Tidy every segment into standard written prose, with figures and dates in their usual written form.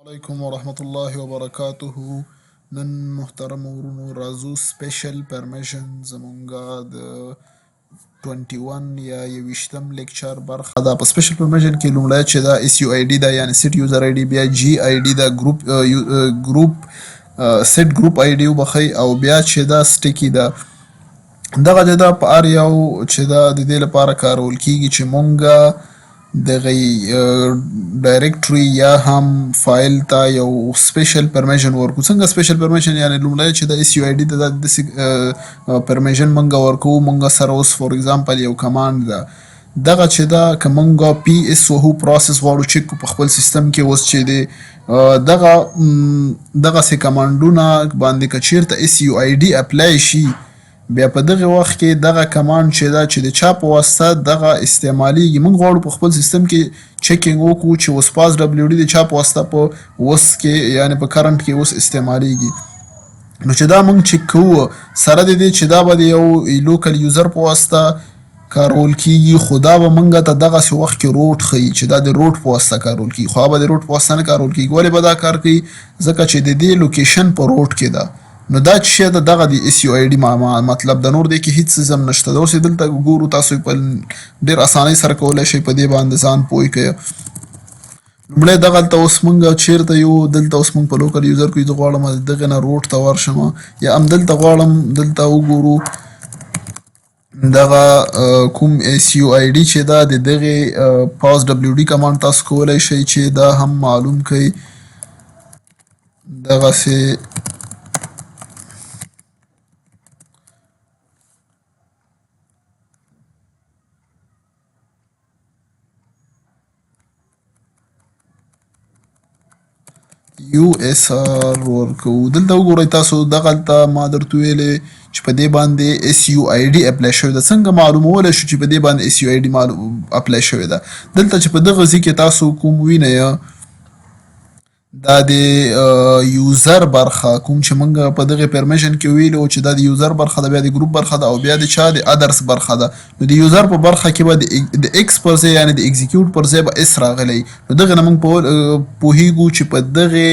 علیکم ورحمت الله وبرکاته. نن محترم ورونو راځو سپیشل پرمیشن زمونږه د 21 یا 21م لیکچر برخه ده. په سپیشل پرمیشن کې لومړی چې دا اس یو آی ډي ده یعنی سیټ یوزر آی ډي، بیا جی آی ډي ده ګروپ سیټ ګروپ آی ډي وبخښئ، او بیا چې دا سټیکي ده. دغه چې دا په هر یو چې دا د دې لپاره کارول کیږي چې مونږه دغه ډایرکټري یا هم فایل ته یو سپیشل پرمیشن ورکو. څنګه سپیشل پرمیشن؟ یعنی لومړی چې د اس یو آی ډي ته داسې پرمیشن مونږه ورکو. مونږه سره اوس فور ایگزامپل یو کمانډ ده، دغه چې دا که مونږه پی اس وهو پروسس غواړو چیک کو په خپل سیستم کې، اوس چې دی دغسې کمانډونه باندې که چیرته اس یو آی ډي اپلای شي، بیا په دغه وخت کې دغه کمانډ چې دا چې د چا په واسطه دغه استعمالیږي. موږ غواړو په خپل سیستم کې چیکینګ وکړو چې اوس پاس ډبلیو ډي د چا په واسطه په اوس کې یعنی په کرنټ کې اوس استعمالیږي. نو چې دا موږ چیک کوو سره د دې چې دا به د یو لوکل یوزر په واسطه کارول کیږي، خو دا به موږ ته دغسې وخت کې روټ ښیي چې دا د روټ په واسطه کارول کیږي، خو به د روټ په واسطه نه کارول کیږي. ولې به دا کار کوي؟ ځکه چې د دې لوکیشن په روټ کې ده. نو دا چې شی ده دغه د اس یو آی ډي مطلب د نور دی کې هیڅ څه هم نشته. دا اوس دلته ګورو، تاسو په ډېر اسانۍ سره کولی شئ په دې باندې ځان پوه کړئ. لومړی دغلته اوس مونږ چیرته یو، دلته اوس مونږ په لوکل یوزر کې زه غواړم دغې نه روټ ته ورشم، یا هم دلته غواړم دلته وګورو دغه کوم اس یو آی ډي چې دا د دغې پاس ډبلیو ډي کمانډ تاسو کولی شئ چې دا هم معلوم کړئ. دغسې یو اس آر ورکوو. دلته وګورئ تاسو دغلته ما درته ویلې چې په دې باندې اس یو آی ډي اپلای شوې ده. څنګه معلومولی شو چې په دې باندې اس یو آی ډي اپلای شوې ده؟ دلته چې په دغه ځای کې تاسو کوم وینئ، دا د یوزر برخه کوم چې موږ په دغه پرمیشن کې ویلو چې دا د یوزر برخه ده، بیا د ګروپ برخه ده، او بیا د چا د ادرس برخه ده. نو د یوزر په برخه کې به د ایکس پر ځای یعنی د ایگزیکیوټ پر ځای به اس راغلی. نو دغه نه موږ پوهیږو چې په دغه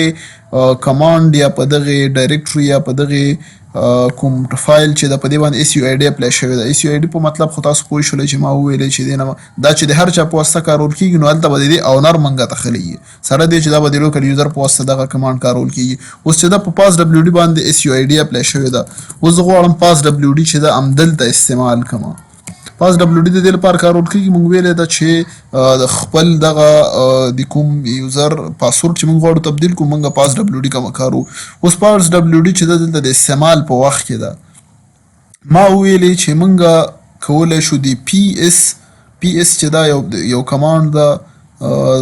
کمانډ یا په دغه ډایرکټري یا په دغه کوم فایل چې د په دې باندې اس یو آی ډي اپلای شوی ده. اس یو آی ډي په مطلب خو تاسو پوه شولئ چې ما وویلې چې دې دا چې د هر چا په واسطه کارول کیږي، نو هلته به د دې اونر موږ ته ښلیږي، سره دې چې دا به د لوکل یوزر په واسطه دغه کمانډ کارول کیږي. اوس چې دا په پاس ډبلیو ډي باندې اس یو آی ډي اپلای شوی ده، اوس زه غواړم پاس ډبلیو ډي چې دا همدلته استعمال کړم. پاس ډبلیو ډي د دې لپاره کارول کیږي. موږ ویلې ده چې د خپل دغه د کوم یوزر پاسورډ چې موږ غواړو تبدیل کړو، موږ پاس ډبلیو ډي کارو. اوس پاس ډبلیو ډي چې ده دلته د استعمال په وخت کې ده، ما ویلې چې موږ کولی شو د پی اس چې دا یو کمانډ ده،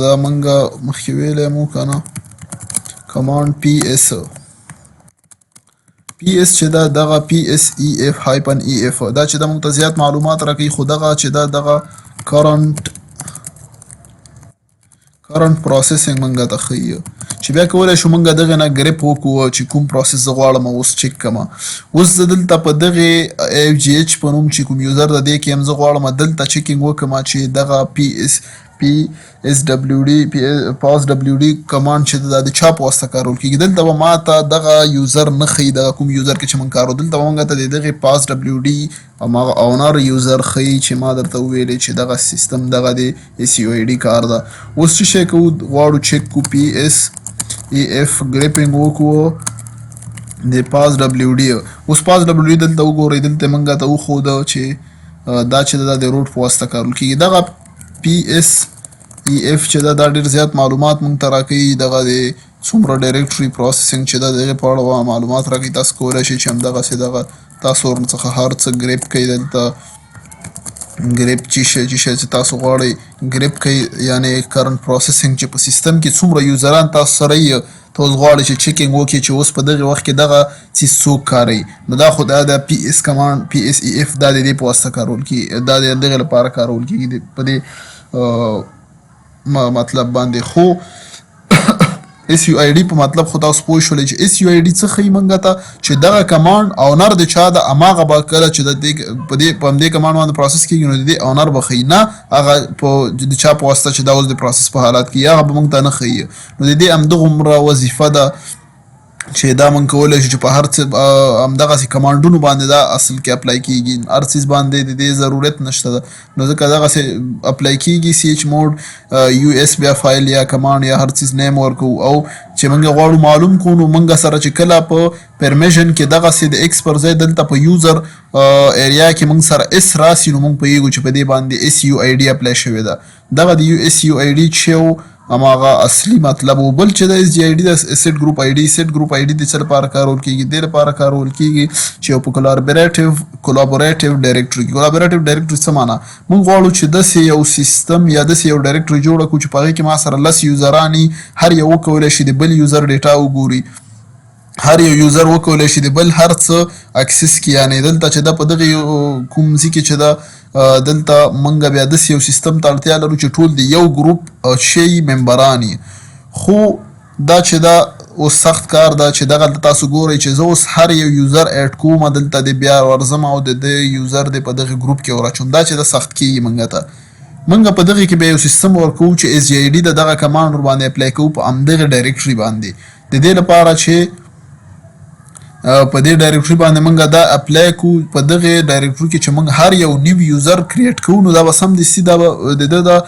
دا موږ مخکې ویلی مو که نه، کمانډ پی اس چې دا دغه پی اس ای اف هایپن ای اف دا چې دا موږ ته زیات معلومات راکوي، خو دغه چې دا دغه کرنټ پروسیسینګ موږ ته ښیي چې بیا کولی شو موږ دغې نه ګریپ وکړو چې کوم پروسس زه غواړم اوس چیک کړم. اوس زه دلته په دغې ایف جی ایچ په نوم چې کوم یوزر د دې کې هم زه غواړم دلته چیکینګ وکړم چې دغه پی اس ډبلیو ډي پاس ډبلیو ډي کمانډ چې دا د چا په واسطه کارول کیږي. دلته به ما ته دغه یوزر نه ښیي، دغه کوم یوزر کې چې موږ کارو، دلته به موږ ته د دغې پاس ډبلیو ډي هماغه اونر یوزر ښیي چې ما درته وویلې چې دغه سیستم دغه د اس یو آی ډي کار ده. اوس چې شی کوو غواړو چیک کو پی اس ای اف ګریپینګ وکړو د پاس ډبلیو ډي. اوس پاس ډبلیو ډي دلته وګورئ، دلته موږ ته وښوده چې دا چې دا د روټ په واسطه کارول کیږي. دغه پی اس ای اف چې دا ډېر زیات معلومات موږ ته راکوي، دغه د څومره ډایرکټري پروسیسینګ چې دا د هغې په اړه معلومات راکوي. تاسو کولی شئ چې همدغسې دغه تاسو ورڅخه هر څه ګریپ کوئ. دلته ګریپ چې شی چې تاسو غواړئ ګریپ کوئ، یعنی کرنټ پروسیسینګ چې په سیستم کې څومره یوزران تاسو سره یې، ته اوس غواړئ چې چیکینګ وکړئ چې اوس په دغې وخت کې دغه څیز څوک کاروي. نو دا خو دا د پی اس کمانډ پی اس ای اف دا د دې په واسطه کارول کیږي، دا د دغې لپاره کارول کیږي په دې مطلب باندې. خو اس یو آی ډي په مطلب خو تاسو پوه شولئ چې اس یو آی ډي څه ښیي موږ ته چې دغه کمانډ اونر د چا د هماغه به کله چې د دې په همدې کمانډ باندې پروسس کېږي نو د دې اونر به ښیي نه هغه په د چا په واسطه چې دا اوس د پروسس په حالات کې هغه به موږ ته نه ښیي نو د دې همدغومره وظیفه ده چې دا مونږ کولی شو چې په هر څه همدغسې کمانډونو باندې دا اصل کې اپلای کېږي هر څیز باندې د دې ضرورت نشته ده نو ځکه دغسې اپلای کېږي سی ایچ موډ یو اس بیا فایل یا کمانډ یا هر څیز نیم ورکوو او چې مونږ غواړو معلوم کړو نو مونږ سره چې کله په پرمیشن کې دغسې د ایکس پر ځای دلته په یوزر ایریا کې مونږ سره اس راسي نو مونږ پوهېږو چې په دې باندې اس یو آی ډي اپلای شوې ده دغه د اس یو آی ډي چې هماغه اصلي مطلب و بل چې د اس جی آی ډي د سیټ ګروپ آی ډي سیټ ګروپ آی ډي د څه لپاره کارول کېږي دې لپاره کارول کېږي چې یو په کولابوریټیو ډایرکټري کې کولابوریټیو ډایرکټري څه معنا موږ غواړو چې داسې یو سیستم یا داسې یو ډایرکټري جوړه کړو چې په هغې کې ما سره 10 یوزران هر یو وکولی شي د بل یوزر ډیټا وګوري هر یو یوزر وکولی شي د بل هر څه اکسس کړي یعنې دلته چې دا په دغه کوم ځای کې چې دا دلته موږ بیا داسې یو سیستم ته اړتیا لرو چې ټول د یو ګروپ شی ممبران خو دا چې دا اوس سخت کار ده چې دغلته تاسو ګورئ چې زه اوس هر یو یوزر اډ کوم دلته د بیا ورځم او د یوزر د په دغه ګروپ کې وراچوم دا چې دا سخت کېږي موږ ته موږ په دغه کې بیا یو سیستم ورکوو چې اس جی آی ډي د دغه کمانډ ورباندې اپلای کوو په همدغه ډایرکټري باندې د دې لپاره چې په دې ډایرکټري باندې موږ دا اپلای کوو په دغه ډایرکټري کې چې موږ هر یو نیو یوزر کریټ کوو نو دا به سمدستي دا به د ده د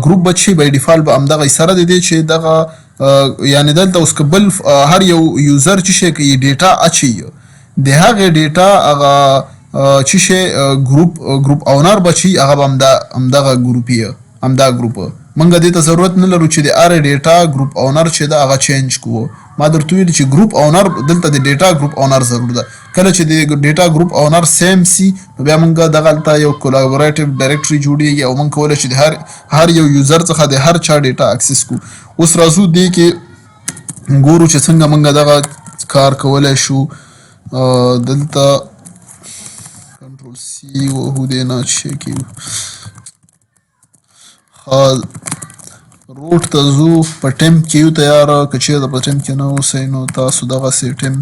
ګروپ به چې بای ډیفالټ به همدغه سره د دې چې دغه یعنې دلته اوس که بل هر یو یوزر چې شی کوي ډیټا اچوي د هغې ډیټا هغه چې شی ګروپ اونر به چې هغه به همدغه ګروپ یې همدا ګروپ موږ دې ته ضرورت نه لرو چې د هرې ډیټا ګروپ اونر چې ده هغه چینج کوو ما درته ویلي چې ګروپ اونر دلته د ډیټا ګروپ اونر ضرور ده کله چې د ډیټا ګروپ اونر سیم سي نو بیا موږ دغلته یو کولابوریټیو ډایرکټري جوړېږي او موږ کولی شو د هر یو یوزر څخه د هر چا ډیټا اکسس کړو اوس راځو دې کې ګورو چې څنګه موږ دغه کار کولی شو دلته کنټرول سی وهو دې نه شی کېږو روټ ته ځو په ټیمپ کې یو تیاره که چېرته په ټیمپ کې نه اوسئ نو تاسو دغسې ټیمپ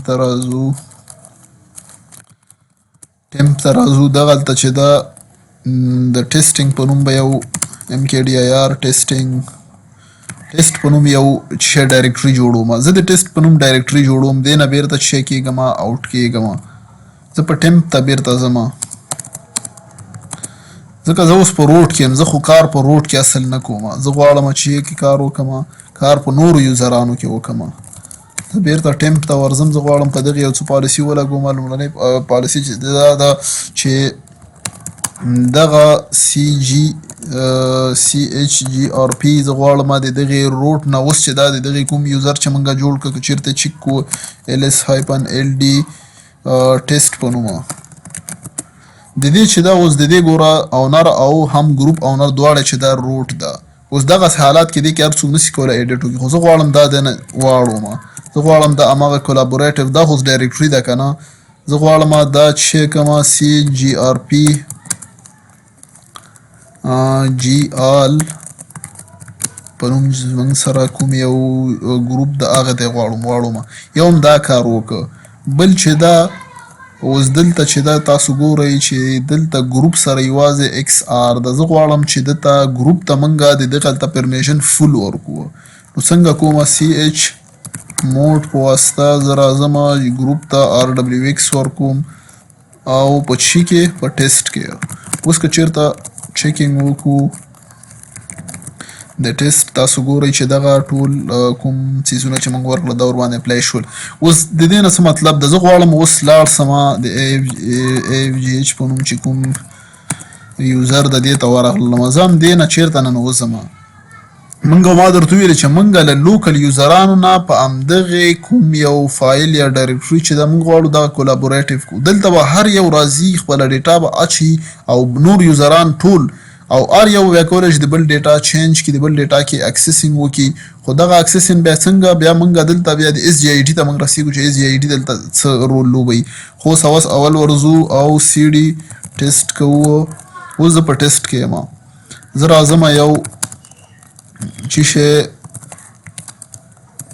ته راځو دغلته چې دا د ټیسټینګ په نوم به یو ام کې ډي آی آر ټیسټ په نوم یو شی ډایرکټري جوړوم زه د ټیسټ په نوم ډایرکټري جوړوم دې نه بیرته شی کېږم آوټ کېږم زه په ټیمپ ته بیرته ځم ځکه زه اوس په روډ کې یم زه خو کار په روډ کې اصل نه کوم زه غواړم چې کې کار وکړم کار په نورو یوزرانو کې وکړم زه بیرته ټیمپ ته ورځم زه غواړم په دغې یو څه پالیسي ولګوم لومړنۍ پالیسي چې دا ده چې دغه سی ایچ جي آر پي زه غواړم د دغې روټ نه اوس چې دا د دغې کوم یوزر چې موږ جوړ کړو که چېرته چیک کړو ال اس هایپن ال ډي ټیسټ په نومه د دې چې دا اوس د دې ګوره اونر او هم ګروپ اونر دواړه چې دا روټ ده اوس دغسې حالات کې دی کې هر څوک نشي کولی ایډیټ وکړي خو زه غواړم دا دی نه واړوم زه غواړم دا هماغه کولابوریټیو دا خو ډایرکټري ده که نه زه غواړم دا چې کومه سی جي آر پي جي آل په نوم زموږ سره کوم یو ګروپ د هغه دی غواړم یو هم دا کار وکړه بل چې دا اوس دلته چې دا تاسو ګورئ چې دلته ګروپ سره یوازې ایکس آر ده زه غواړم چې دلته ګروپ ته موږ د دغلته پرمیشن فل ورکړو نو څنګه کومه سی ایچ موډ په واسطه زه راځم ګروپ ته آر ډبلیو ایکس ورکوم او په چی کې په ټیسټ کې اوس که چېرته چیکینګ وکړو د ټیسټ تاسو ګورئ چې دغه ټول کوم څیزونه چې موږ ورکړل دا ورباندې اپلای شول اوس د دې نه څه مطلب ده زه غواړم اوس لاړ سمه د ای اف جي ایچ په نوم چې کوم یوزر د دې ته ورغلم زه هم دې نه چېرته ننوځم موږ ما درته ویلې چې موږ له لوکل یوزرانو نه په همدغې کوم یو فایل یا ډایرکټري چې دا موږ غواړو دغه کولابوریټیو کړو دلته به هر یو راځي خپله ډیټا به اچي او نور یوزران ټول او هر یو بیا کولی شي د بل ډیټا چینج کړي د بل ډیټا کې اکسسینګ وکړي خو دغه اکسسینګ بیا څنګه بیا موږ دلته بیا د اس جي آی ډي ته موږ رسېږو چې اس جي آی ډي دلته څه رول لوبوي خو اوس اول ورځو او سی ډي ټیسټ کوو اوس زه په ټیسټ کې یم زه راځم یو چې شی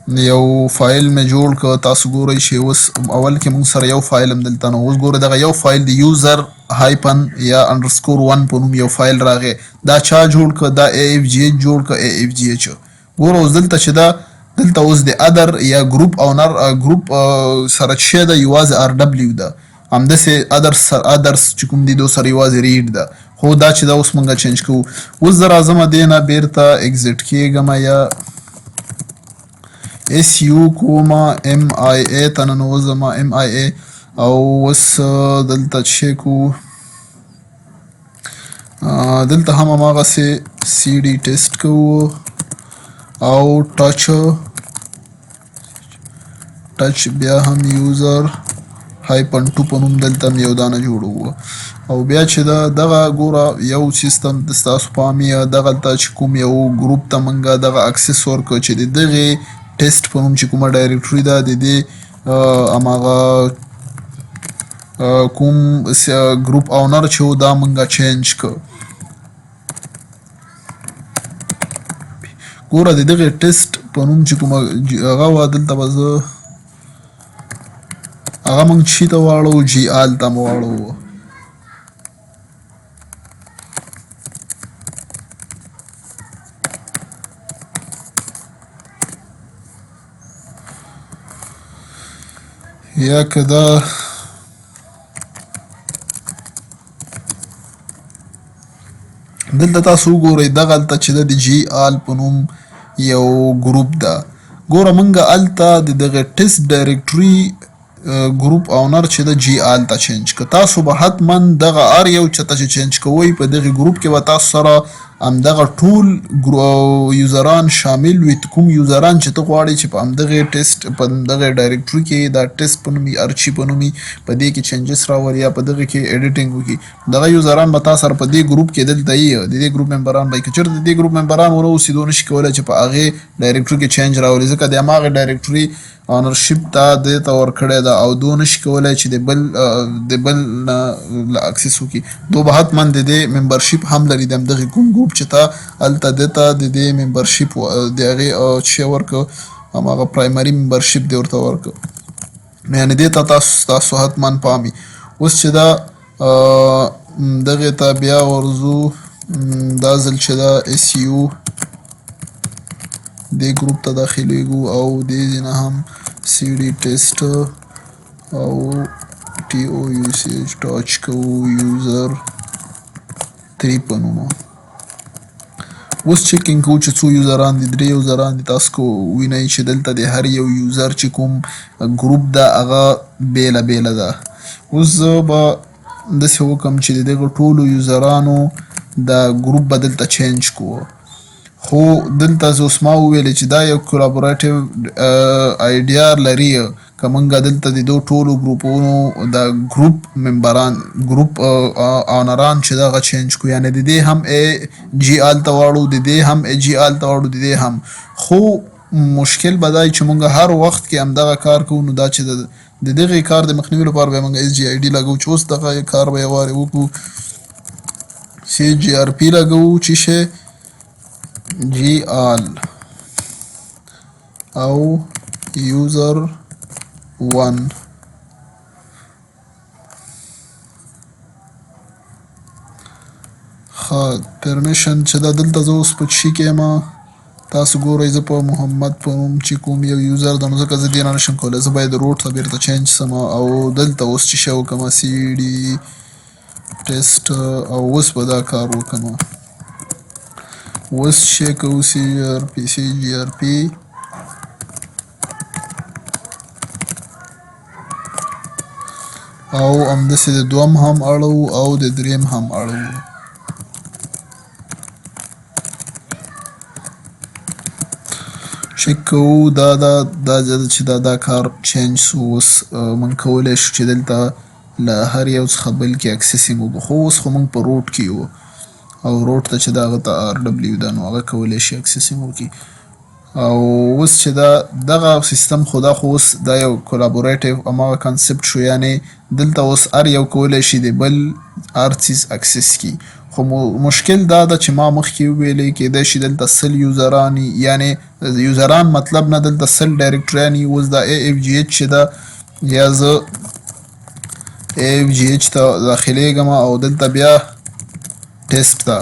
یو فایل مې جوړ کړ. تاسو ګورئ چې اوس اول کې موږ سره یو فایل هم دلته نه و. اوس ګورئ دغه یو فایل د یوزر هایپن یا انډرسکور 1 په نوم یو فایل راغی. دا چا جوړ کړ؟ دا AFGH جوړ کړ. AFGH ګوره اوس دلته چې دا دلته اوس د ادر یا ګروپ اونر ګروپ سره چې ده یوازې RW ده، همداسې ادرس چې کوم دي دو سره یوازې ریډ ده. خو دا چې دا اوس موږ چینج کوو. اوس زه راځم دې نه بیرته اگزیټ کېږم یا SU کومه MIA ته ننوځم MIA او اوس دلته چې کو دلته هم هماغسې CD ټیسټ کوو او ټچ بیا هم یوزر هایپن 2 په نوم دلته هم یو دانه جوړوو او بیا چې دغه ګوره یو سیستم د ستاسو پام یې دغلته چې کوم یو ګروپ ته موږ دغه اکسس ورکړو چې د دغې ټیسټ په نوم چې کومه ډایرکټري ده د دې هماغه کوم ګروپ اونر چې و دا موږ چینج کړ. ګوره د دغې ټیسټ په نوم چې کومه هغه وه دلته به زه هغه موږ چي ته واړو GL ته مو واړو. یا که دا دلته تاسو وګورئ دغلته چې ده د GL په نوم یو ګروپ ده. ګوره موږ هلته د دغې ټیسټ ډایرکټري ګروپ اونر چې ده GL ته چینج که. تاسو به حتما دغه هر یو چېرته چې چینج کوئ په دغې ګروپ کې به تاسو سره همدغه ټول یوزران شامل وي. کوم یوزران چې ته غواړې چې په همدغې ټیسټ په همدغې ډایرکټري کې دا ټیسټ په نوم ارچي په نوم په دې کې چینجز راولي یا په دغه کې ایډیټینګ وکړي، دغه یوزران به تا سره په دې ګروپ کې دلته یي د دې ګروپ ممبران به یي. که چېرته د دې ګروپ ممبران ونه اوسي دوی نشي کولی چې په هغې ډایرکټري کې چینج راولي ځکه د هماغې ډایرکټري اونرشپ ته دې ته ورکړی ده او دوی نشي کولی چې د بل نه اکسس وکړي. دوی به حتما د دې ممبرشپ هم لري د همدغې کوم ګروپ چې ته هلته دې ته د دې ممبرشپ د هغې چې ورکړه هماغه پرایمري ممبرشپ دې ورته ورکړه. نو یعنې دې ته تاسو حتما پام وي. اوس چې دا دغې ته بیا ورځو دا ځل چې دا SU دې ګروپ ته داخلیږو او دې ځای نه هم CD ټیسټ او TOUCH ټاچ کوو یوزر 3 په نومه. اوس چیکینګ کوو چې څو یوزران دي. 3 یوزران دي. تاسو وینئ چې دلته د هر یو یوزر چې کوم ګروپ ده هغه بیله بیله ده. اوس زه به داسې وکړم چې د دغه ټولو یوزرانو دا ګروپ به دلته چینج کوو. خو دلته زه اوس ما وویلې چې دا یو کولابوریټیو آیډیا لري که موږ دلته د دو ټولو ګروپونو د ګروپ ممبران ګروپ اونران چې دغه چینج کړو یعنې د دې هم GL ته واړو د دې هم GL ته واړو د دې هم. خو مشکل به دا وي چې موږ هر وخت کې همدغه کار کوو نو دا چې د دغې کار د مخنیوي لپاره به موږ SGID لګوو چې اوس دغه کار به یې وارې وکړو CGRP لګوو چې شی GL او user 1 پرمیشن چې دا دلته زه اوس په شي کې یم تاسو ګورئ زه په محمد په نوم چې کوم یو یوزر ده نو ځکه زه دې نه نشم کولی زه باید روټ ته بیرته چینج سم او دلته اوس چې شی وکړم CD ټیسټ او اوس به دا کار وکړم. اوس چې کوو CGRP او همداسې د دوم هم اړوو او د دریم هم اړوو. چک کوو دا چې دا کار چینج سو. اوس موږ کولی شو چې دلته له هر یو څخه بل کې اکسسینګ وکړو. خو اوس خو موږ په روټ کې یو او روټ ته چې دا هغه ته RW ده نو هغه کولی شي اکسسینګ وکړي. او اوس چې دغه سیستم خو دا خو اوس دا یو کولابوریټیو هماغه کانسپټ شو یعنې دلته اوس هر یو کولی شي د بل هر څیز اکسس کړي. خو مشکل دا ده چې ما مخکې وویلې کېدای شي دلته سل یوزران یعنی یوزران مطلب نه دلته سل ډایرکټریان وي. اوس دا AFGH چې ده یا زه AFGH ته داخلیږم او دلته بیا ټیسټ ته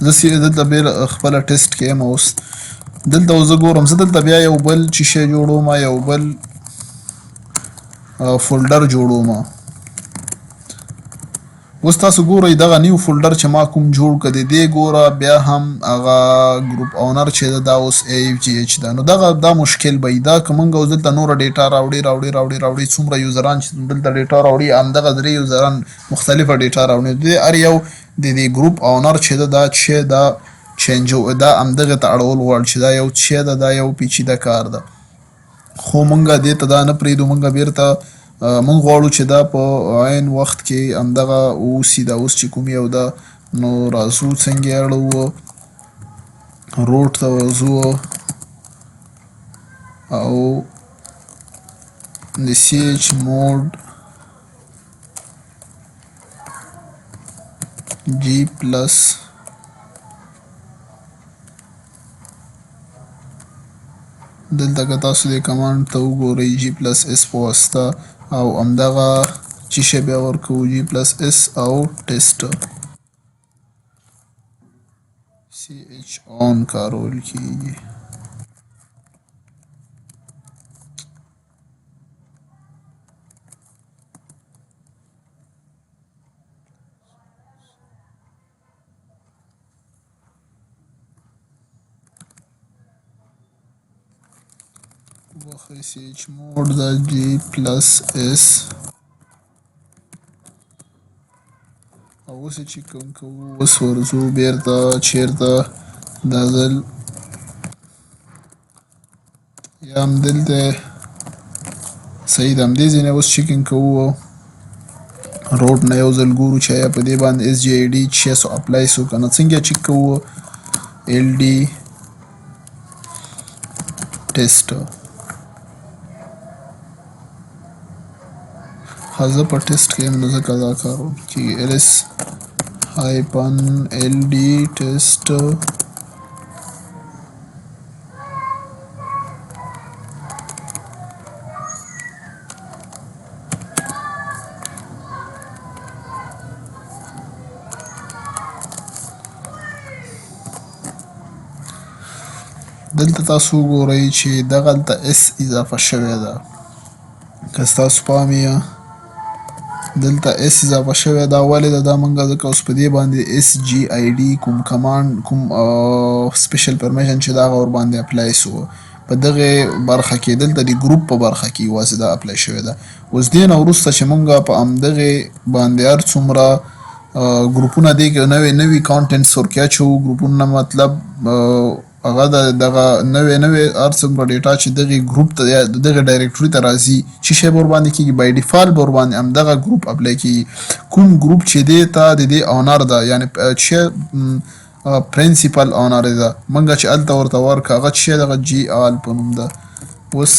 زه دلته بیا خپله ټیسټ کې یم. اوس دلته زه ګورم زه دلته بیا یو بل چې شی جوړوم یو بل فولډر جوړوم. اوس تاسو ګورئ دغه نیو فولډر چې ما کوم جوړ کړ د دې ګوره بیا هم هغه ګروپ اونر چې ده دا اوس AFGH ده. نو دا مشکل به وي. دا که موږ اوس دلته نوره ډیټا راوړي څومره یوزران چې دلته ډیټا راوړي همدغه درې یوزران مختلفه ډیټا راوړي د هر یو د دې ګروپ اونر چې ده دا چې دا چینج دا همدغه ته اړول غواړي چې دا یو چې ده دا یو پیچیده کار ده. خو موږ دې ته دا نه پرېږدو. موږ بیرته موږ غواړو چې دا په عین وخت کې همدغه واوسي. دا اوس چې کوم یو ده نو راځو څنګه یې اړوو روټ ته ورځو او د chmod G+ دلته که تاسو دې کمانډ ته وګورئ G+ S په واسطه او همدغه چې شی بیا ورکوو G+ S او ټیسټ CH on کارول کیږي. وخی chmod دا G+ S او اوس چې کوم کوو اوس ورځو بیرته چیرته دا ځل یا همدلته صحیح ده همدې ځای نه اوس چیکنګ کوو روډ نه یو ځل ګورو چې آیا په دې باندې SGID 600 اپلای سو که نه. څنګه چیک کوو LD ټیسټ زه په ټیسټ کې یم نو ځکه دا کارول کېږي ls-ld ټیسټ دلته تاسو وګورئ چې دغلته S اضافه شوې ده. که ستاسو پام یې دلته S اضافه شوې ده ولې ده دا موږ ځکه اوس په دې باندې SGID کوم کمانډ کوم سپیشل پرمیشن چې دا هغه ورباندې اپلای سو په دغه برخه کې دلته د ګروپ په برخه کې یوازې دا اپلای شوې ده. اوس دې نه وروسته چې موږ په همدغې باندې هر څومره ګروپونه دې نوي کانټینټس ورکې اچوو ګروپونه مطلب هغه دغه نوې هر څومره ډیټا چې دغه ګروپ ته دغه ډایرکټري ته راځي چې شی به ورباندې کېږي بای ډیفالټ به ورباندې همدغه ګروپ اپلای کېږي. کوم ګروپ چې دی ته د دې اونر ده یعنې چې پرنسپل اونر ده موږ چې هلته ورته ورکړه هغه چې دغه GL په نوم ده. اوس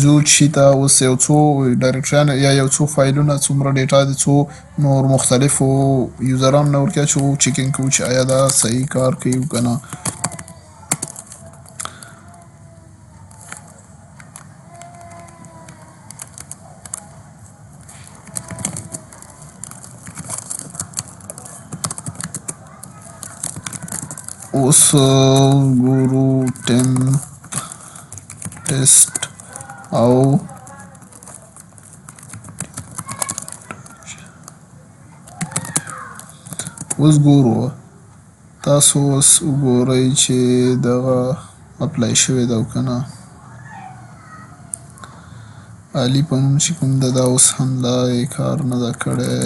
ځو چې ته اوس یو څو ډایرکټریان یا یو څو فایلونه څومره ډیټا دي څو نور مختلفو یوزرانو نه ورکې اچوو چیکنګ کوو چې آیا دا صحیح کار کوي که نه. اوس ګورو temp test او اوس ګورو تاسو اوس وګورئ چې دغه اپلای شوی ده او که نه. علي په نوم چې کوم ده دا اوس هم لا یې کار نه ده کړی.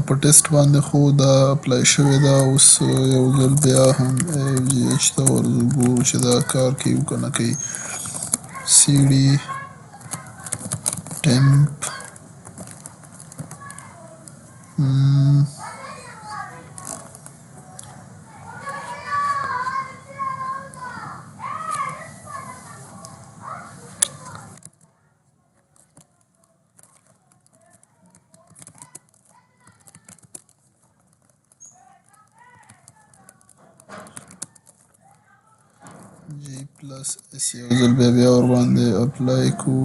په ټیسټ باندې خو دا اپلای شوې ده. اوس یو ځل بیا هم AFGH ته ورګورو چې دا کار کوي که نه کوي. CD temp G+S یو ځل بیا ورباندې اپلای کو.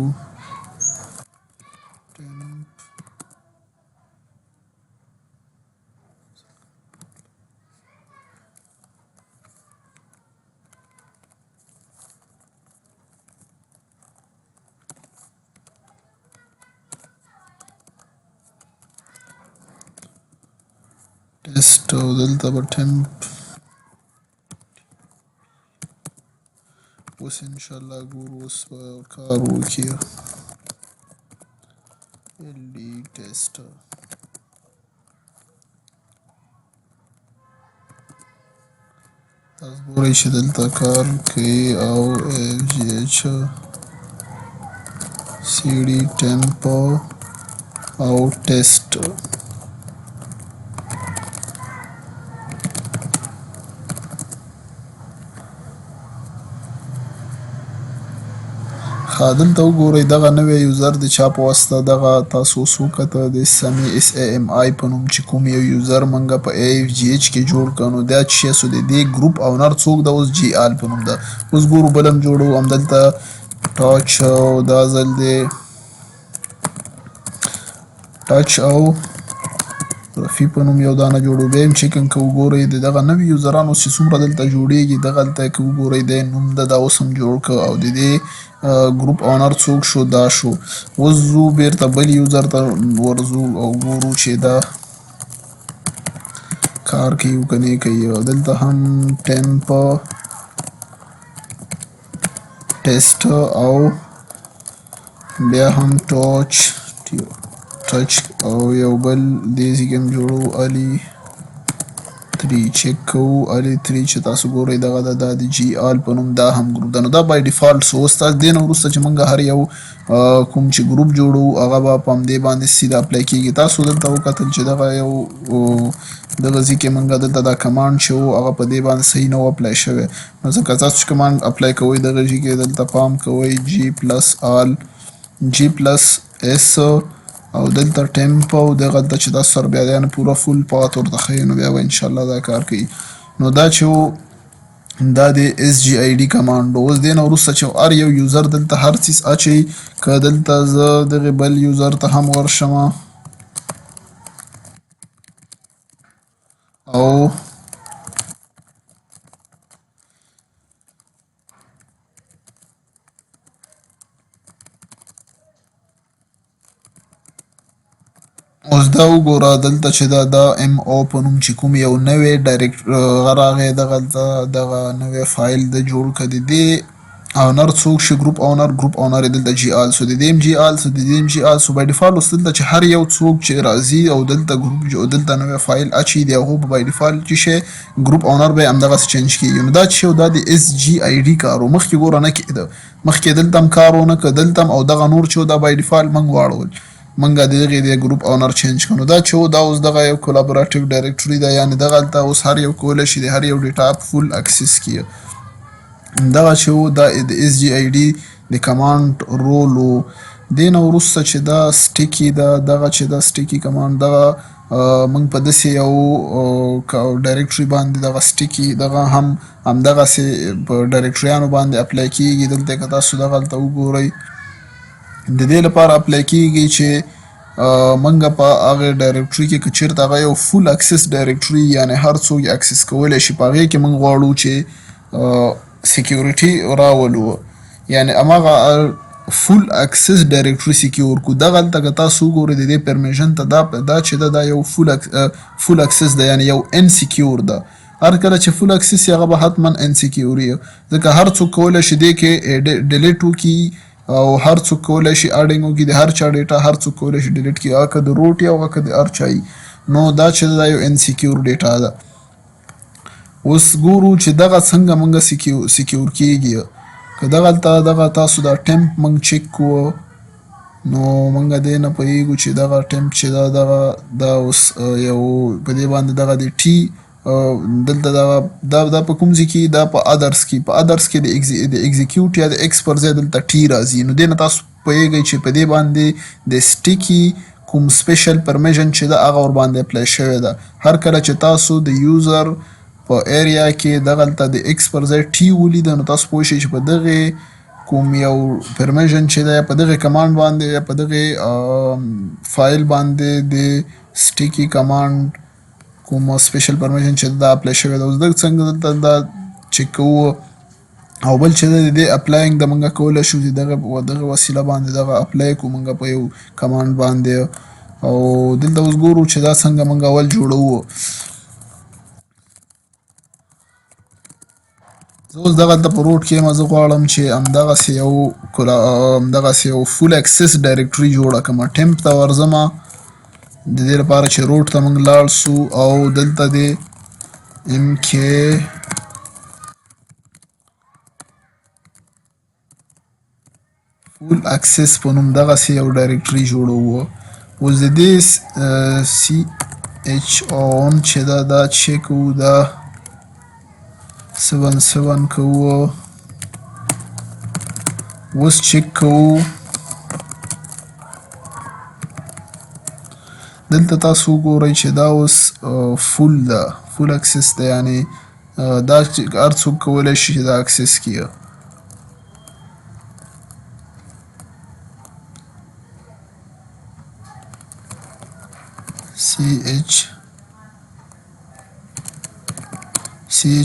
ټیسټ او دلته به ټمپ. اوس انشاءالله ګورو اوس به کار وکړي. LD ټیسټ تاسو ګورئ چې دلته کار کوي او AFGH CD temp او ټیسټ. دلته وګورئ دغه نوی یوزر د چا په واسطه دغه تاسو اوس وکته د سمی SAMI په نوم چې کوم یو یوزر موږ په AFGH کې جوړ کړ نو دا چې سو د دې ګروپ اونر څوک ده اوس GL په نوم ده. اوس ګورو بل هم جوړو همدلته ټاچ او دا ځل د ټاچ او رفي په نوم یو دانه جوړو. بیا هم چیکن که وګورئ د دغه نوي یوزرانو چې څومره دلته جوړیږي دغلته که وګورئ دی نوم ده دا اوس هم جوړ کړ او د دې ګروپ اونر څوک شو دا شو. اوس ځو بیرته بل یوزر ته ورځو او ګورو چې دا کار کوي او که نه کوي. دلته هم ټمپ ټیسټ او بیا هم ټچ او یو بل دې ځای کې هم جوړو علي 3 چیک کوو. علي 3 چې تاسو ګورئ دغه ده دا د GL په نوم دا هم ګروپ ده. نو دا بای ډیفالټ سو. اوس تاسو دې نه وروسته چې موږ هر یو کوم چې ګروپ جوړو هغه به په همدې باندې سیده اپلای کېږي. تاسو دلته وکتل چې دغه یو دغه ځای کې موږ دلته دا کمانډ چې و هغه په دې باندې صحیح نه و اپلای شوی. نو ځکه تاسو چې کمانډ اپلای کوئ دغه ځای کې دلته پام کوئ G+S او دلته ټمپ او دغلته چې تاسو سره بیا یعنې پوره فول پات ورته ښیي نو بیا به انشاءالله دا کار کوي. نو دا چې و دا د SGID کمانډ. اوس دې نه وروسته چې هر یو یوزر دلته هر څیز اچوي که دلته زه دغې بل یوزر ته هم ورشمه او اوس دا وګوره دلته چې دا MO په نوم چې کوم یو نوی ډایرکټ راغی دغلته دغه نوی فایل د جوړ کړه. د دې اونر څوک شي ګروپ اونر یې دلته GL سو. د دې هم GL سو د دې هم GL سو. بای ډیفالټ اوس دلته چې هر یو څوک چې راځي او دلته ګروپ دلته نوی فایل اچوي د هغو په بای ډیفالټ چې شی ګروپ اونر به یې همدغسې چینج کېږي. نو دا چې دا د SGID کار و. مخکې ګوره نه کېده مخکې دلته هم کار ونه کړه دلته هم او دغه نور چې دا بای ډیفالټ موږ واړول موږ د هغې د ګروپ اونر چینج کړو. نو دا چې دا اوس دغه یو کولابراتیو ډایرکټري ده یعنې دغلته اوس هر یو کولی شي د هر یو ډیټا فول اکسس کړي. دغه چې و دا د SGID د کمانډ رول و. دې نه وروسته چې دا سټیکي ده دغه چې دا سټیکي کمانډ دغه موږ په داسې یو ډایرکټري باندې دغه سټیکي دغه هم همدغسې په ډایرکټریانو باندې اپلای کېږي. دلته که تاسو دغلته وګورئ د دې لپاره اپلای کېږي چې موږ په هغې ډایرکټري کې که چېرته هغه یو فول اکسس ډایرکټري یعنې هر څوک یې اکسس کولی شي په هغې کې موږ غواړو چې سیکیورټي راولو یعنې هماغه فول اکسس ډایرکټري سیکیور کړو. دغلته که تاسو وګورئ د دې پرمیشن ته دا چې ده دا یو فول اکسس ده یعنې یو انسیکیور ده. هر کله چې فول اکسس یې هغه به حتما انسیکیور وي ځکه هر څوک کولی شي دې کې ډیلیټ وکړي او هر څوک کولی شي اډینګ وکړي د هر چا ډیټا هر څوک کولی شي ډیلیټ کړي هغه که د روټ یا هغه که د هر چا وي. نو دا چې دا یو انسیکیور ډیټا ده. اوس ګورو چې دغه څنګه موږ سیکیور کیږي. که دغه تاسو دا ټیمپ موږ چیک کوو نو موږ دې نه پوهیږو چې دغه ټیمپ چې دا اوس یو په دې باندې دغه د ټي دلته دا په کوم ځای کې دا په ادرس کې د ایگزیکیوټ یا د ایکس پر ځای دلته ټي راځي. نو دې نه تاسو پوهیږئ چې په دې باندې د سټیکي کوم سپیشل پرمیشن چې ده هغه ور باندې اپلای شوی ده. هر کله چې تاسو د یوزر په ایریا کې دغلته د ایکس پر ځای ټي ولیده نو تاسو پوه شئ چې په دغې کوم یو پرمیشن چې ده په دغې کمانډ باندې یا په دغې فایل باندې د سټیکي کمانډ کوم سپیشل پرمیشن چې دا اپلای شوی ده. اوس دغه څنګه دلته دا چیک کوو او بل چې د دې اپلاینګ د موږ کولی شو چې دغه وسیله باندې دغه اپلای کړو موږ په یو کمانډ باندې. او دلته اوس ګورو چې دا څنګه موږ اول جوړوو. زه اوس دغلته په روټ کې یم. زه غواړم چې همدغسې یو فول اکسس ډایرکټري جوړه کړم. ټیمپ ته ورځمه د دې لپاره چې روټ ته موږ لاړ سو او دلته د MK فول اکسس په نوم دغسې یو ډایرکټري جوړوو. اوس د دې CHON چې دا چیک کوو دا 77 کوو. اوس چیک کوو دلته تاسو وګورئ چې دا اوس فول ده، فول اکسس ده، یعنی دا هر څوک کولی شي چې دا اکسس کړي.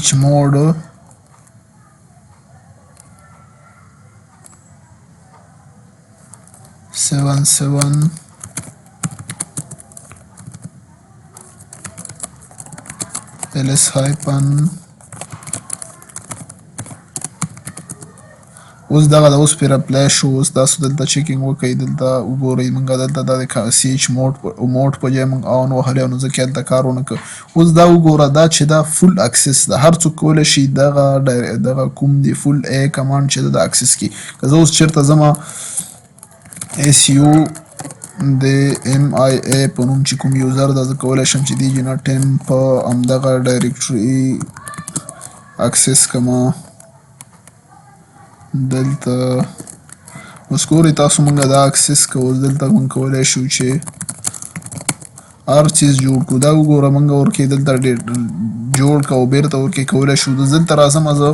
chmod seven ls hyphen. اوس دغه د اوس پیر اپلای شو. اوس تاسو دلته چیکینګ وکئ، دلته وګورئ موږ دلته دا د CH موډ په ځای موږ آن وهلی نو ځکه هلته کار ونه کړ. اوس دا وګوره دا چې دا فول اکسس ده، هر څوک کولی شي دغه کوم دی فول ای کمانډ چې ده د اکسس کړي. که زه اوس چېرته ځمه SU د MIA په نوم چې کوم یوزر ده زه کولی شم چې دې نه ټیم په همدغه ډایرکټري اکسس کړمه. دلته اوس ګورئ تاسو موږ دا اکسس کوو. دلته موږ کولی شو چې هر چیز جوړ کړو. دا وګوره موږ ورکې دلته جوړ کړو، بیرته ورکې کولی شو. دلته راځم زه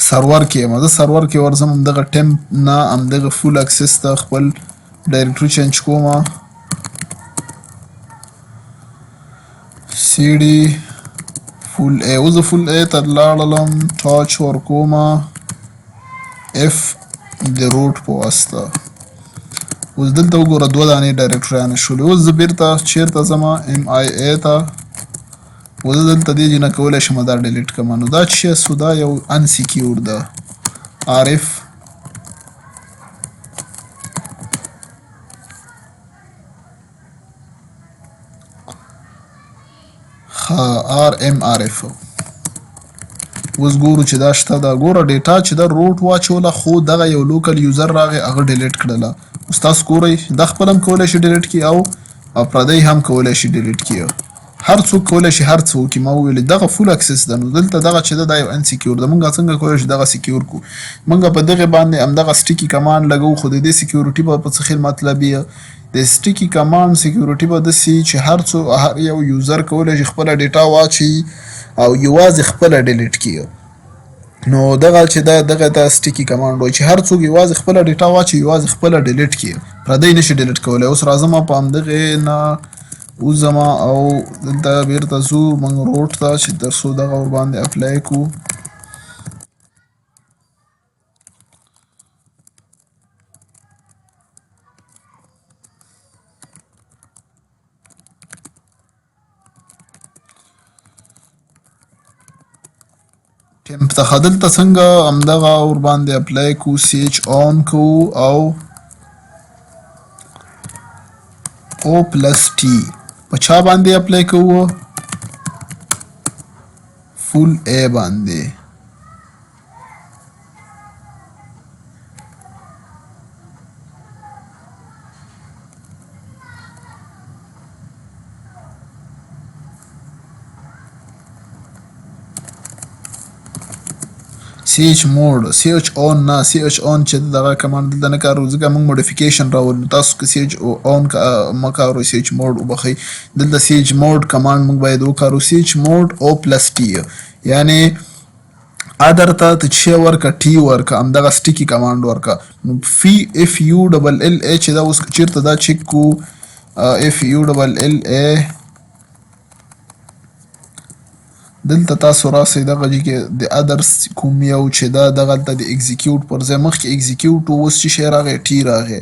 سرور کې یم. زه سرور کې ورځم همدغه ټیمپ نه همدغه فول اکسس ته خپل ډایرکټري چینج کوم. CD فول ای. اوس زه فول ای ته لاړلم، ټاچ ورکوم F د روټ په واسطه. اوس دلته وګوره دوه دانې ډایرکټریانې شولې. اوس زه بیرته چېرته ځمه MIA ته. اوس زه دلته دې نه کولی شم دا ډیلیټ کړم. نو دا چې سو دا یو انسیکیور ده. RF RMRF. اوس ګورو چې دا شته ده. ګوره ډیټا چې دا روټ واچوله خو دغه یو لوکل یوزر راغی هغه ډیلیټ کړله. اوس تاسو ګورئ دا خپل هم کولی شي ډیلیټ کړي او پردی هم کولی شي ډیلیټ کړي. هر څوک کولی شي هر څه وکړي. ما وویل دغه فول اکسس ده. نو دلته دغه چې ده دا یو انسیکیور ده. موږ څنګه کولی شو دغه سیکیور کړو؟ موږ په دغې باندې همدغه سټیکي کمانډ لګوو. خو د دې سیکیورټي به په څه خیل مطلب یې د سټیکي کمانډ سیکیورټي به داسې چې هر یو یوزر کولی شي خپله ډیټا واچوي او یوازې خپله ډیلیټ کړي. نو دغه چې دغه سټیکي کمانډ وایي چې هر څوک یوازې خپله ډیټا واچوي، یوازې خپله ډیلیټ کړي، پردی نشي ډیلیټ کولی. اوس راځم په همدغې نه وځم او دلته بیرته ځو موږ روټ ته چې تر څو دغه ورباندې اپلای کړو. ټیمپ ته دلته څنګه همدغه ورباندې اپلای کړو، CH آن کوو او O+T په چا باندې اپلای کوو فول ای باندې CH موډ CH اون نه CH اون چې دغه کمانډ دلته نه کارو ځکه موږ موډیفیکیشن راولو تاسو که CH اون مه کاروئ CH موډ وبخئ دلته CH موډ کمانډ موږ باید وکارو CH موډ او پلس ټي یعنی ادر ته چې ورکه ټي ورکه همدغه سټیکي کمانډ ورکه نو فی اف یو ډبل ال ای چې دا اوس چیرته دا چیک کو اف یو ډبل ال ای دلته تاسو راسئ دغه ځای کې د ادرس کوم یو چې دا دغلته د اکزیکیوټ پر ځای مخکې اکزیکیوټ اوس چې شی راغی ټي راغی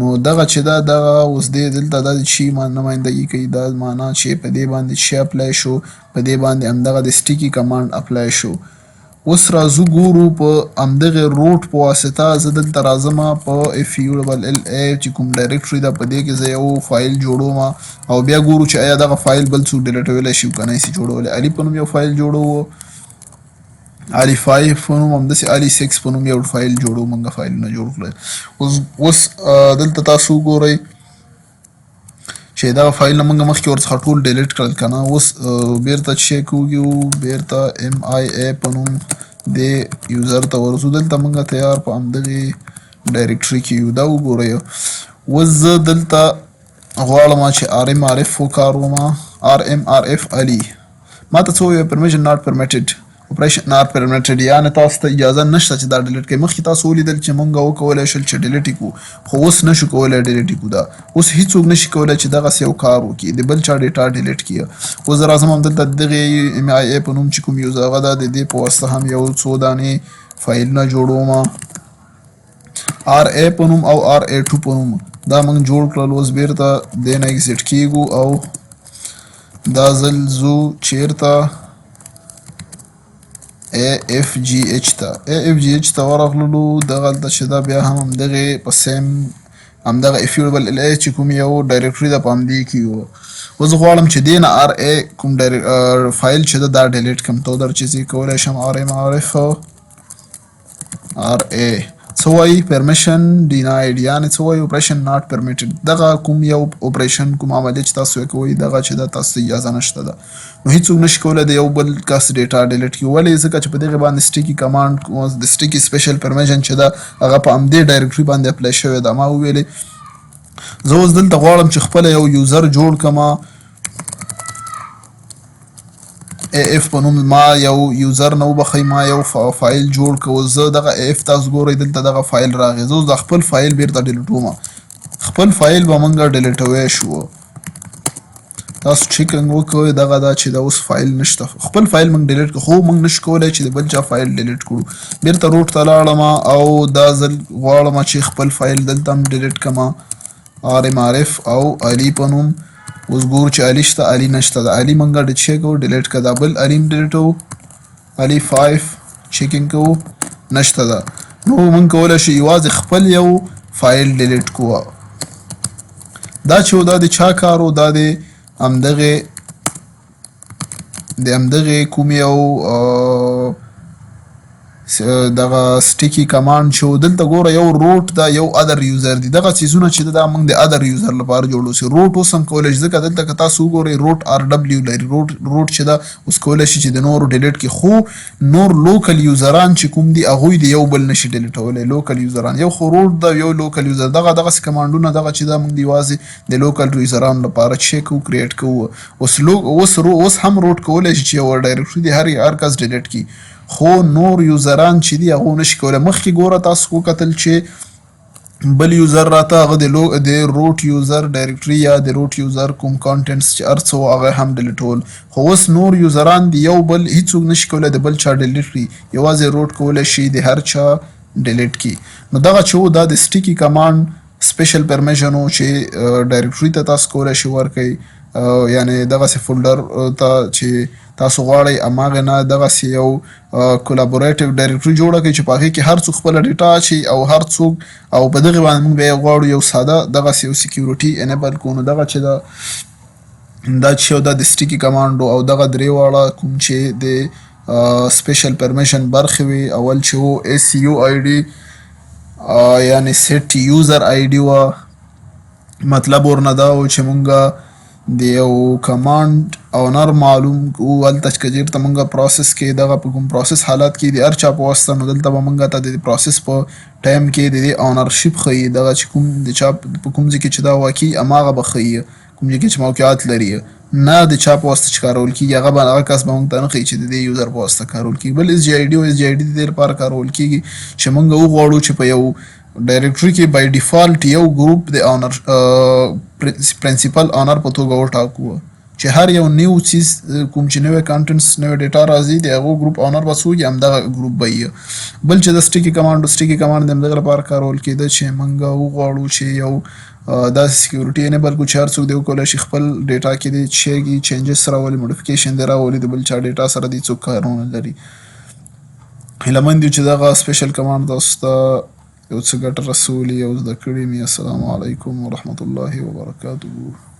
نو دغه چې دا دغه اوس دی دلته دا د شي نمایندګي کوي دا معنا چې په دې باندې شی اپلای شو په دې باندې همدغه د سټیکي کمانډ اپلای شو اوس راځو ګورو په همدغه روټ په واسطه زه دلته راځم په اف یو ډبل ال ای چې کوم ډایرکټري ده په دې کې زه یو فایل جوړوم او بیا ګورو چې آیا دغه فایل بل څوک ډیلیټولی شي که نه شي جوړولی علي په نوم یو فایل جوړوو علي 5 په نوم همداسې علي 6 په نوم یو فایل جوړو موږ فایلونه جوړ کړل اوس دلته تاسو وګورئ چې دا فایلونه موږ مخکې ورڅخه ټول ډیلیټ کړل که نه اوس بیرته چې کوږو بیرته ام آی ای په نوم دې یوزر ته ورځو دلته موږ تیار په همدغې ډایرکټري کې یو دا وګورئ اوس زه دلته غواړم چې آر ام آر اف وکاروم آر ام آر اف علي ما ته څه وویل پرمیشن ناټ پرمیټډ اپریشن ناټ پرمیټډ یعنې تاسو ته اجازه نشته چې دا ډیلیټ کړئ مخکې تاسو ولیدل چې موږ وکولی شل چې ډیلیټ یې کړو خو اوس نشو کولی ډیلیټ یې کړو دا اوس هیڅوک نشي کولی چې دغسې یو کار وکړي د بل چا ډیټا ډیلیټ کړي اوس زه راځم همدلته دغې ام آی ای په نوم چې کوم یو هغه ده د دې په واسطه هم یو څو دانې فایلونه جوړوم آر ای په نوم او آر ای 2 په نوم دا موږ جوړ کړل اوس بیرته دې نه ایگزیټ کیږو او دا ځل ځو چیرته AFGH ته AFGH ته ورغللو دغلته چې دا بیا هم همدغې په سیم همدغه اف یو ډبل ال ای چې کوم یو ډایرکټري ده په همدې کې و اوس زه غواړم چې دې نه آر ای کوم فایل چې ده دا ډیلیټ کړم تو در چې زه کولی شم آر ام آر اف آر ای څه وایي پرمیشن ډینایډ یعنې څه وایي اپریشن ناټ پرمیټډ دغه کوم یو اپریشن کوم عملیه چې تاسو یې کوئ دغه چې ده تاسو ته اجازه نشته ده نو هیڅوک نشي کولی د یو بل کس ډیټا ډیلیټ کړي ولې ځکه چې په دغې باندې سټیکي کمانډ د سټیکي سپیشل پرمیشن چې ده هغه په همدې ډایرکټري باندې اپلای شوی ده ما وویلې زه اوس دلته غواړم چې خپله یو یوزر جوړ کړمه اف په نوم ما یو یوزر نه وبخئ ما یو فایل جوړ کړ زه دغه اف تاسو ګورئ دلته دغه فایل راغی زه اوس د خپل فایل بیرته ډیلیټوم خپل فایل به موږ ډیلیټوی شو تاسو چیکنګ وکړئ دغه دا چې دا اوس فایل نشته خپل فایل موږ ډیلیټ کړو خو موږ نشو کولی چې د بل چا فایل ډیلیټ کړو بیرته روټ ته لاړم او دا ځل غواړم چې خپل فایل دلته هم ډیلیټ کړم آر ام آر اف او علي په نوم اوس ګورو چې علي شته علي نشته د علي موږ چې کوو ډیلیټ کړه دا بل علي هم ډیلیټوو علي 5 چیکنګ کوو نشته ده نو موږ کولی شو یوازې خپل یو فایل ډیلیټ کوو دا چې دا د چا کار و دا د همدغې کوم یو دغه سټیکي کمانډ چې دلته ګوره یو روټ دا یو ادر یوزر دی دغه څیزونه چې دا موږ د ادر یوزر لپاره جوړو سي روټ اوس هم کولی شي ځکه دلته که تاسو وګورئ روټ آر ډبلیو لري روټ چې دا اوس کولی شي چې د نورو ډیلیټ کړي خو نور لوکل یوزران چې کوم دي هغوی د یو بل نشي ډیلیټولی لوکل یوزران یو خو روټ دا یو لوکل یوزر دغسې کمانډونه دغه چې دا موږ د یوازې د لوکل یوزرانو لپاره چیک کوو کریټ کوو اوس هم روټ کولی شي چې یو ډایرکټري د هر کس ډیلیټ کړي خو نور یوزران چې دي هغه نشي کولی مخکې ګوره تاسو وکتل چې بل یوزر راته هغه د روټ یوزر ډایرکټري یا د روټ یوزر کوم کانټینټس چې هر څه هغه هم ډیلیټول خو اوس نور یوزران دي یو بل هیڅوک نشي کولی د بل چا ډیلیټ کړي یوازې روټ کولی شي د هر چا ډیلیټ کړي نو دغه چې و دا د سټیکي کمانډ سپیشل پرمیشن و چې ډایرکټري ته تاسو کولی شي ورکئ یعنې دغسې فولډر ته چې تاسو غواړئ هماغې نه دغسې یو کولابوریټیو ډایرکټري جوړه کړئ چې په هغې کې هر څوک خپله ډیټا اچوي او هر څوک او په دغې باندې موږ بیا غواړو یو ساده دغسې یو سیکیورټي انیبل کړو نو دغه چې ده دا چې یو دا د سټیکي کمانډو او دغه درې واړه کوم چې د سپیشل پرمیشن برخې وي. اول چې و اس یو آی ډي یعنی سیټ یوزر آی ډي وه. مطلب ورنه دا و چې مونږه د یو کمانډ اونر معلوم کړو. هلته چې که چېرته مونږه پروسس کې دغه په کوم پروسس حالت کې د هر چا په واسطه، نو دلته به مونږه ته د پروسس په ټایم کې د دې اونرشپ ښیي. دغه چې کوم د چا په کوم ځای کې چې دا واقع هماغه به ښیي، کوم ځای کې چې موقعیت لري، نه د چا په واسطه چې کارول کېږي هغه به هغه کس به مونږ ته نه ښیي چې د دې یوزر په واسطه کارول کېږي. بل اس جي آی ډي او اس جي آی ډي د دې لپاره کارول کېږي چې مونږ وغواړو چې په یو ډایرکټري کې بای ډیفالت یو ګروپ د اونر پرنسپل اونر په توګه وټاکو چې هر یو نیو چیز کوم چې نوی کانټنټس نوی ډیټا راځي د هغو ګروپ اونر به څوک همدغه ګروپ به یي. بل چې د سټیکي کمانډ د همدغه لپاره کارول کېده چې موږ وغواړو چې یو داسې سکیورټي انیبل کړو چې هر څوک دې وکولی شي خپل ډیټا کې دې چیږي چینجز راولي، موډیفیکیشن دې راولي، د بل چا ډیټا سره دې څوک کارونه لري. هیله مند یو چې دغه سپیشل کمانډ تاسو ته یو څه ګټه رسولي او زده کړي مې. السلام علیکم ورحمة الله وبرکاته.